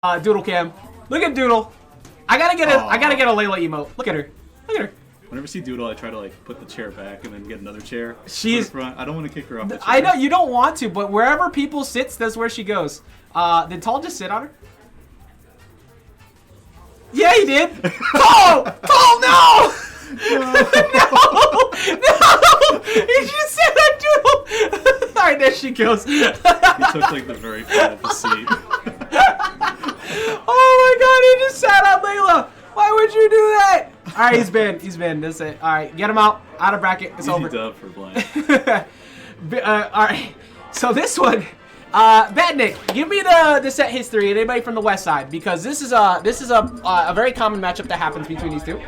Doodle cam. Look at Doodle. I gotta get a Layla emote. Look at her. Look at her. Whenever I see Doodle, I try to like put the chair back and then get another chair. She's front. I don't want to kick her off the chair. I know you don't want to, but wherever people sits, that's where she goes. Did Tall just sit on her? Yeah, he did. Tall! Tall, no! No! No! He just said that, Doodle! Alright, there she goes. He took like the very front of the seat. Oh my god, he just sat on Layla! Why would you do that? Alright, he's banned. He's banned. That's it. Alright, get him out. Out of bracket. It's Easy over. dub for Blank. Alright, so this one, Bad Nick, give me the set history and anybody from the west side, because this is a very common matchup that happens between these two.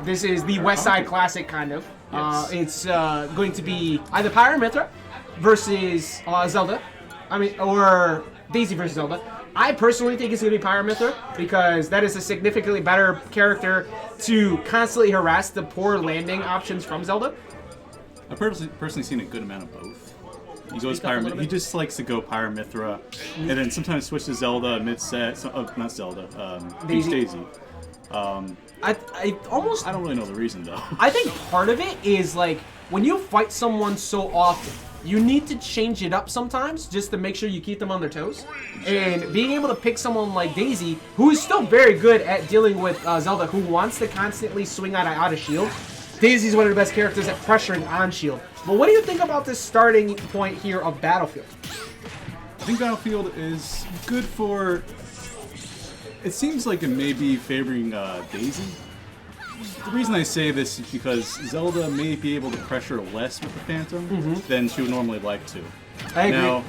This is the West Side Classic, kind of. Yes. It's going to be either Pyre and Mithra versus Zelda. Or Daisy versus Zelda. I personally think it's going to be Pyre and Mithra because that is a significantly better character to constantly harass the poor landing options from Zelda. I've personally seen a good amount of both. He goes Pyre. He just likes to go Pyre Mithra, and then sometimes switch to Zelda mid set. Not Zelda. Daisy. I don't really know the reason though. I think part of it is like when you fight someone so often, you need to change it up sometimes just to make sure you keep them on their toes. And being able to pick someone like Daisy, who is still very good at dealing with Zelda, who wants to constantly swing out of shield. Daisy's one of the best characters at pressuring on shield. But what do you think about this starting point here of Battlefield? I think Battlefield is good for... It seems like it may be favoring Daisy. The reason I say this is because Zelda may be able to pressure less with the Phantom than she would normally like to. I agree. Now,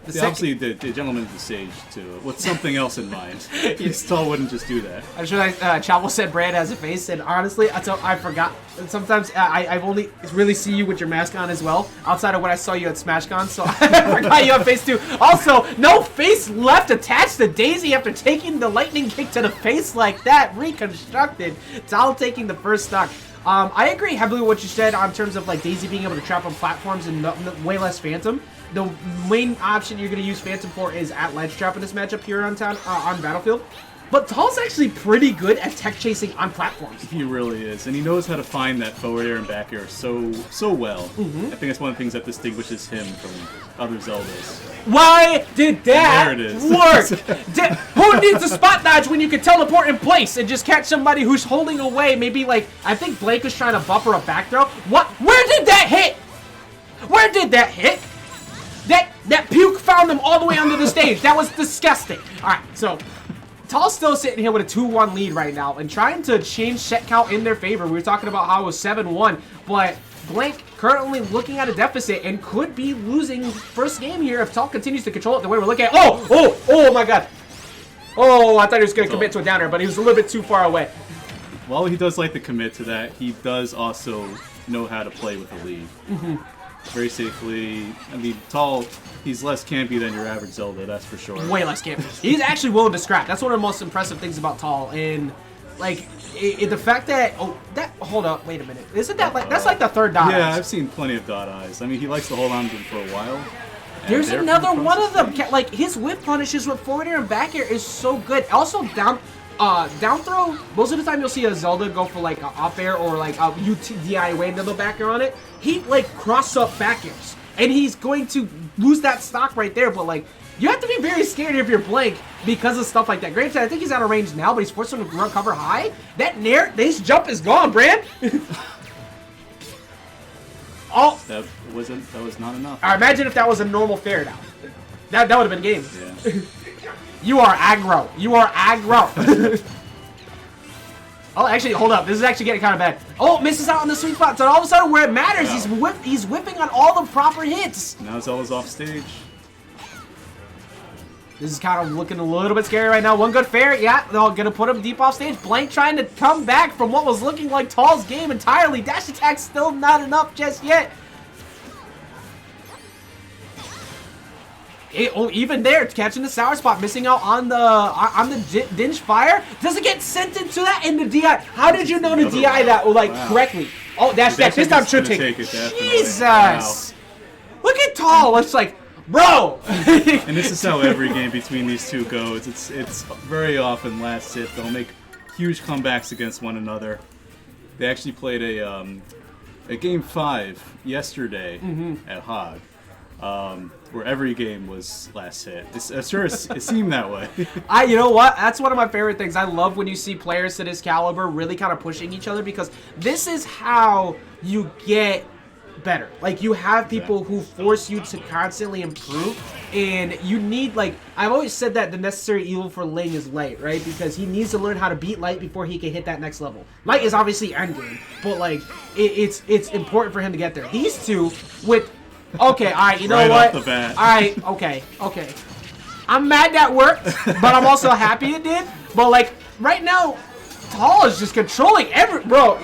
obviously, the gentleman is the sage, too, with something else in mind. He still wouldn't just do that. I'm sure Chavo said Brad has a face, and honestly, I forgot. Sometimes I only really see you with your mask on as well, outside of when I saw you at SmashCon, so I forgot you have face too. Also, no face left attached to Daisy after taking the lightning kick to the face like that, reconstructed. Tal taking the first stock. I agree heavily with what you said on terms of like Daisy being able to trap on platforms and way less Phantom. The main option you're going to use Phantom for is at ledge trap in this matchup here on Battlefield. But Tal's actually pretty good at tech chasing on platforms. He really is, and he knows how to find that forward air and back air so well. I think that's one of the things that distinguishes him from other Zeldas. Why did that work? There Who needs a spot dodge when you can teleport in place and just catch somebody who's holding away? Maybe like, I think Blake was trying to buffer a back throw. What? Where did that hit? Where did that hit? That puke found them all the way under the stage. That was disgusting. Alright, so Tal's still sitting here with a 2-1 lead right now and trying to change set count in their favor. We were talking about how it was 7-1, but Blank currently looking at a deficit and could be losing first game here if Tal continues to control it the way we're looking at. Oh my god. Oh, I thought he was going to commit to a downer, but he was a little bit too far away. While he does like to commit to that, he does also know how to play with the lead. Very safely. I mean, Tal, he's less campy than your average Zelda, that's for sure. Way less campy. He's actually willing to scrap. That's one of the most impressive things about Tal. And, like, the fact that... hold up, wait a minute. Isn't that like... That's like the third dot Yeah, eyes. I've seen plenty of dot eyes. I mean, he likes to hold on to them for a while. There's another one of them. Like, his whip punishes with forward air and back air is so good. Also, down throw, most of the time you'll see a Zelda go for like a up air or like a UTDI way into the back air on it. He like cross up back airs and he's going to lose that stock right there, but like you have to be very scared if you're Blank because of stuff like that. Granted, I think he's out of range now, but he's forced him to recover high. That nair, this jump is gone, Brad. Oh, that was not enough. I imagine if that was a normal fair now. That would have been game. Yeah. You are aggro. You are aggro. Oh, actually, hold up. This is actually getting kind of bad. Oh, misses out on the sweet spot. So all of a sudden, where it matters, he's whipping on all the proper hits. Now Zelda's off stage. This is kind of looking a little bit scary right now. One good fair. Yeah, they're going to put him deep off stage. Blank trying to come back from what was looking like Tal's game entirely. Dash attack still not enough just yet. Even there, catching the sour spot, missing out on the dinge fire. Doesn't get sent into that in the DI. How did you know to DI that correctly? Oh, dash attack. This time should take it. Jesus. Wow. Look at Tal. It's like, Bro! And this is how every game between these two goes. It's very often last hit. They'll make huge comebacks against one another. They actually played a game 5 yesterday at Hog, where every game was last hit. It seemed that way. You know what? That's one of my favorite things. I love when you see players to this caliber really kind of pushing each other, because this is how you get better. Like, you have people who force you to constantly improve, and you need, like, I've always said that the necessary evil for Ling is Light, right? Because he needs to learn how to beat Light before he can hit that next level. Light is obviously endgame, but like it's important for him to get there. These two with okay, alright, you know right what? Off the bat. Alright, okay. I'm mad that worked, but I'm also happy it did. But like right now, Tall is just controlling bro.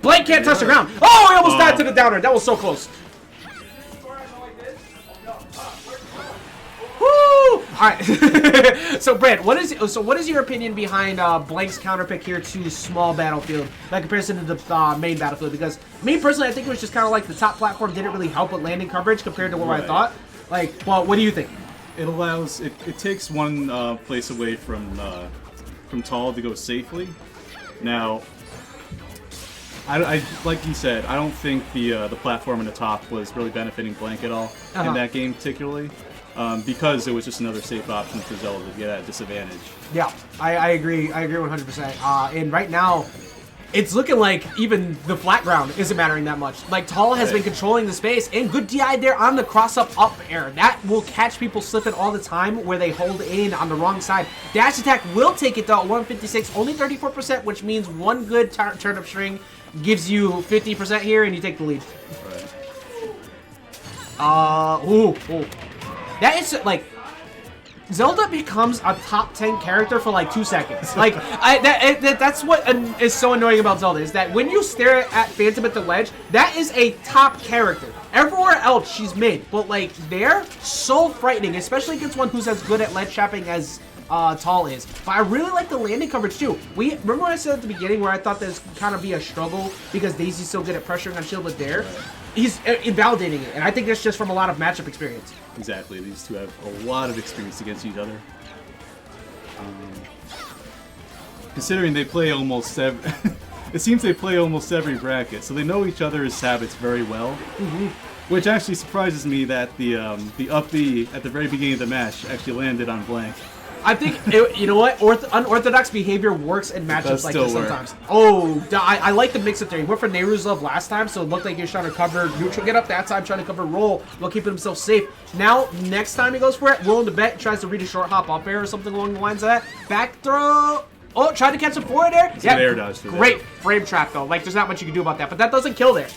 Blake can't touch the ground. Oh, he almost died to the downer. That was so close. Woo! Alright. So Brad, what is your opinion behind Blank's counter pick here to small battlefield, like comparison to the main battlefield? Because me personally, I think it was just kind of like the top platform didn't really help with landing coverage compared to what I thought. Like, well, what do you think? It allows it takes one place away from Tall to go safely. Now, I like you said, I don't think the platform in the top was really benefiting Blank at all in that game particularly, because it was just another safe option for Zelda to get at a disadvantage. Yeah, I agree. I agree 100%. And right now, it's looking like even the flat ground isn't mattering that much. Like, Tall has been controlling the space, and good DI there on the cross-up air. That will catch people slipping all the time where they hold in on the wrong side. Dash attack will take it though at 156, only 34%, which means one good turnip string gives you 50% here, and you take the lead. Right. Ooh. That is, like, Zelda becomes a top 10 character for like 2 seconds. Like, that's what is so annoying about Zelda, is that when you stare at Phantom at the ledge, that is a top character. Everywhere else, she's mid, but like, they're so frightening, especially against one who's as good at ledge trapping as Tall is. But I really like the landing coverage too. Remember what I said at the beginning where I thought there's kind of be a struggle because Daisy's so good at pressuring on shield, but there, he's invalidating it, and I think that's just from a lot of matchup experience. Exactly. These two have a lot of experience against each other. Considering they play almost every... it seems they play almost every bracket, so they know each other's habits very well. Which actually surprises me that the up B at the very beginning of the match actually landed on Blank. I think, you know what, unorthodox behavior works in matchups like this sometimes. Oh, I like the mix-up there. He went for Nehru's Love last time, so it looked like he was trying to cover neutral get up that time, trying to cover roll while keeping himself safe. Now, next time he goes for it, willing to bet, tries to read a short hop up air or something along the lines of that. Back throw. Oh, tried to catch him forward there. Yeah, air dodge great frame trap, though. Like, there's not much you can do about that, but that doesn't kill there.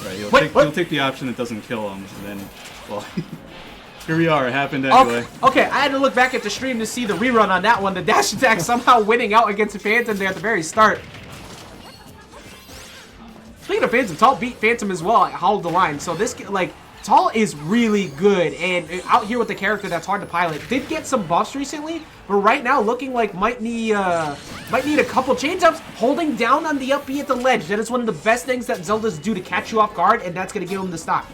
Right, he'll take the option that doesn't kill him, and then, well... Here we are, it happened anyway. Okay, I had to look back at the stream to see the rerun on that one. The dash attack somehow winning out against Phantom there at the very start. Speaking of Phantom, Tall beat Phantom as well at Hold the Line. So this, like, Tall is really good, and out here with the character that's hard to pilot. Did get some buffs recently, but right now looking like might need a couple change ups. Holding down on the up B at the ledge. That is one of the best things that Zelda's do to catch you off guard, and that's going to give him the stock.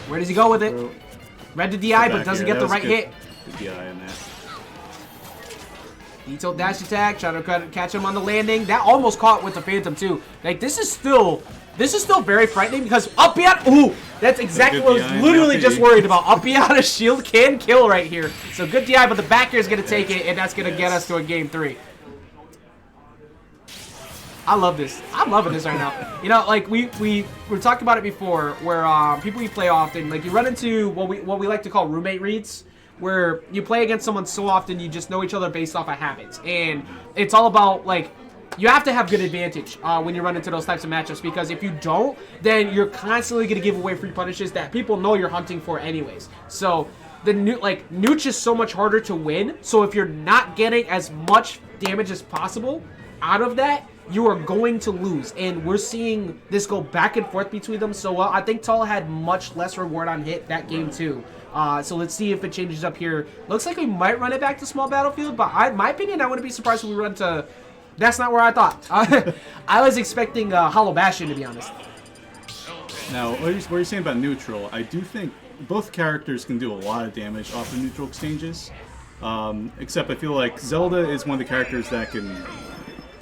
Where does he go with it? Read the DI, but doesn't get the right hit. Good DI in that. Detailed dash attack, trying to catch him on the landing. That almost caught with the Phantom too. Like, this is still very frightening because up beyond. Ooh, that's exactly what I was literally just worried about. Up beyond a shield can kill right here. So good DI, but the back air is gonna take it, and that's gonna get us to a game 3. I love this. I'm loving this right now. You know, like we were talking about it before, where people we play often, like you run into what we like to call roommate reads, where you play against someone so often you just know each other based off of habits, and it's all about like you have to have good advantage when you run into those types of matchups, because if you don't, then you're constantly gonna give away free punishes that people know you're hunting for anyways. So the Nooch is so much harder to win. So if you're not getting as much damage as possible out of that, you are going to lose, and we're seeing this go back and forth between them so well. I think Tall had much less reward on hit that game too. So let's see if it changes up here. Looks like we might run it back to small battlefield, but my opinion, I wouldn't be surprised if we run to... That's not where I thought. I was expecting Hollow Bastion, to be honest. Now, what you're saying about neutral, I do think both characters can do a lot of damage off the neutral exchanges. Except I feel like Zelda is one of the characters that can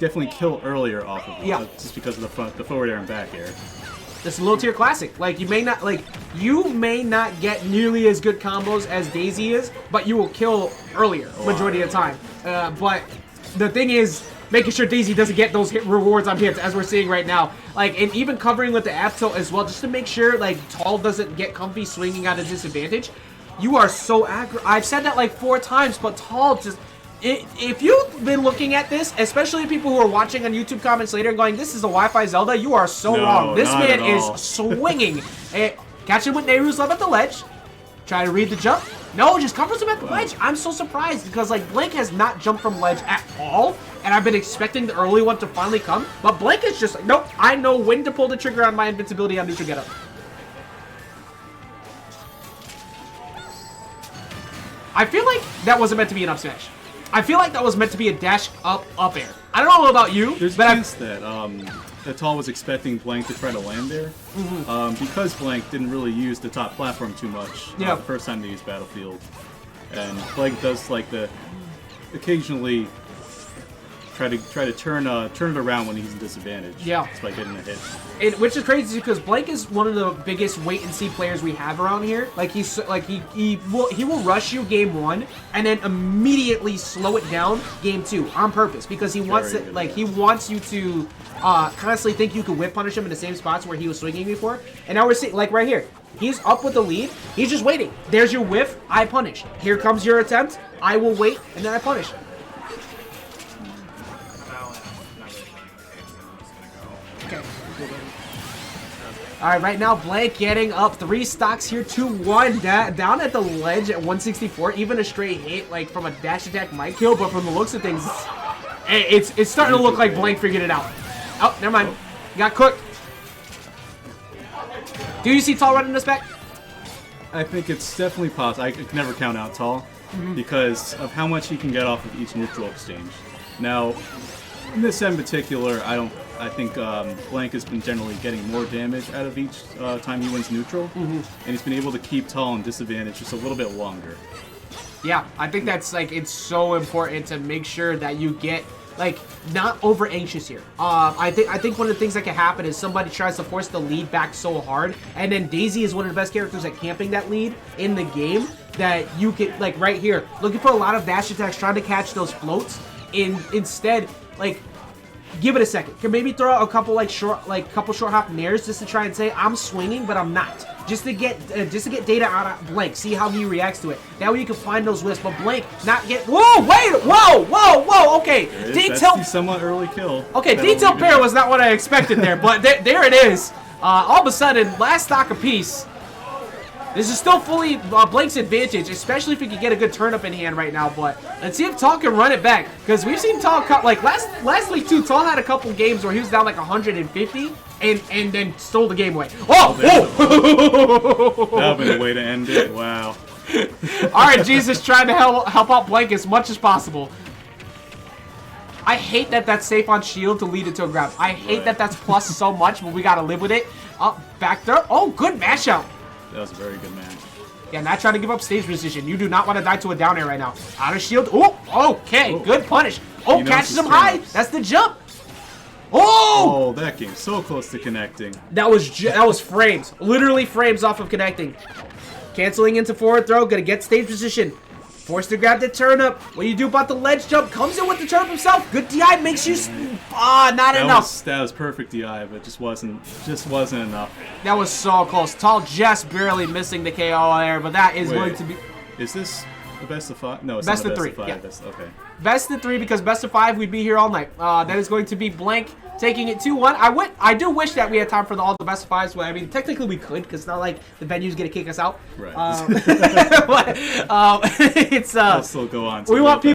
definitely kill earlier off of it, just because of the forward air and back air. This is a low tier classic. Like you may not get nearly as good combos as Daisy is, but you will kill earlier majority of the time. But the thing is, making sure Daisy doesn't get those hit rewards on hits as we're seeing right now. Like, and even covering with the F tilt as well, just to make sure like Tall doesn't get comfy swinging at a disadvantage. You are so aggro. I've said that like 4 times, but Tall just. If you've been looking at this, especially people who are watching on YouTube comments later and going, this is a Wi-Fi Zelda, you are so wrong. This man is swinging. Catch him with Nehru's Love at the ledge. Try to read the jump. No, just covers him at the ledge. I'm so surprised because like Blank has not jumped from ledge at all. And I've been expecting the early one to finally come. But Blank is just like, nope, I know when to pull the trigger on my invincibility on neutral getup. I feel like that wasn't meant to be an up smash. I feel like that was meant to be a dash up air. I don't know about you, There's but a chance that Tall was expecting Blank to try to land there. Because Blank didn't really use the top platform too much the first time they used Battlefield. And Blank does like the occasionally try to turn it around when he's in disadvantage. Yeah. Just by getting a hit. Which is crazy because Blank is one of the biggest wait and see players we have around here. Like he will rush you game 1 and then immediately slow it down game 2 on purpose because he wants it. Like he wants you to constantly think you can whip punish him in the same spots where he was swinging before. And now we're seeing like right here. He's up with the lead. He's just waiting. There's your whiff. I punish. Here comes your attempt. I will wait and then I punish. Okay. All right, right now Blank getting up 3 stocks here, 2-1 down at the ledge at 164. Even a straight hit like from a dash attack might kill, but from the looks of things, it's starting to look like Blank figured it out. Oh, never mind. Got cooked. Do you see Tall running this back? I think it's definitely possible. I could never count out Tall because of how much he can get off of each neutral exchange. Now, in this set in particular, I think Blank has been generally getting more damage out of each time he wins neutral, and he's been able to keep Tall in disadvantage just a little bit longer. Yeah, I think that's like it's so important to make sure that you get like not over anxious here. I think one of the things that can happen is somebody tries to force the lead back so hard, and then Daisy is one of the best characters at camping that lead in the game that you can like right here looking for a lot of dash attacks trying to catch those floats. Instead, like. Give it a second. Can maybe throw out a couple short hop nairs just to try and say I'm swinging, but I'm not. Just to get data out of Blank. See how he reacts to it. That way you can find those whiffs. But Blank not get. Whoa! Wait! Whoa! Okay. Detail. That's somewhat early kill. Okay. Detail pair was not what I expected there, but there it is. All of a sudden, last stock apiece. This is still fully Blank's advantage, especially if he can get a good turnip in hand right now. But let's see if Tall can run it back, because we've seen Tall like last week too. Tall had a couple games where he was down like 150 and then stole the game away. Oh! That would have been a way to end it. Wow. All right, Jesus trying to help out Blank as much as possible. I hate that that's safe on shield to lead it to a grab. I hate that that's plus so much, but we gotta live with it. Back throw. Oh, good mash out. That was a very good match. Yeah, not trying to give up stage position. You do not want to die to a down air right now. Out of shield. Oh, okay. Good punish. Oh, catches him high. That's the jump. Oh! Oh, that game so close to connecting. That was frames. Literally frames off of connecting. Canceling into forward throw. Gonna get stage position. Forced to grab the turnip. What do you do about the ledge jump? Comes in with the turnip himself. Good DI makes you. Not enough. That was perfect DI, but just wasn't enough. That was so close. Tall just barely missing the KO there, but that is going to be. Is this the best of 5? No, it's best not of 3. Best of 5. Yeah. Okay. Best of 3 because best of 5 we'd be here all night. That is going to be Blank taking it 2-1. I do wish that we had time for all the best of 5s. Well, I mean, technically we could because it's not like the venue's gonna kick us out. Right. But it's I'll still go on. We want people.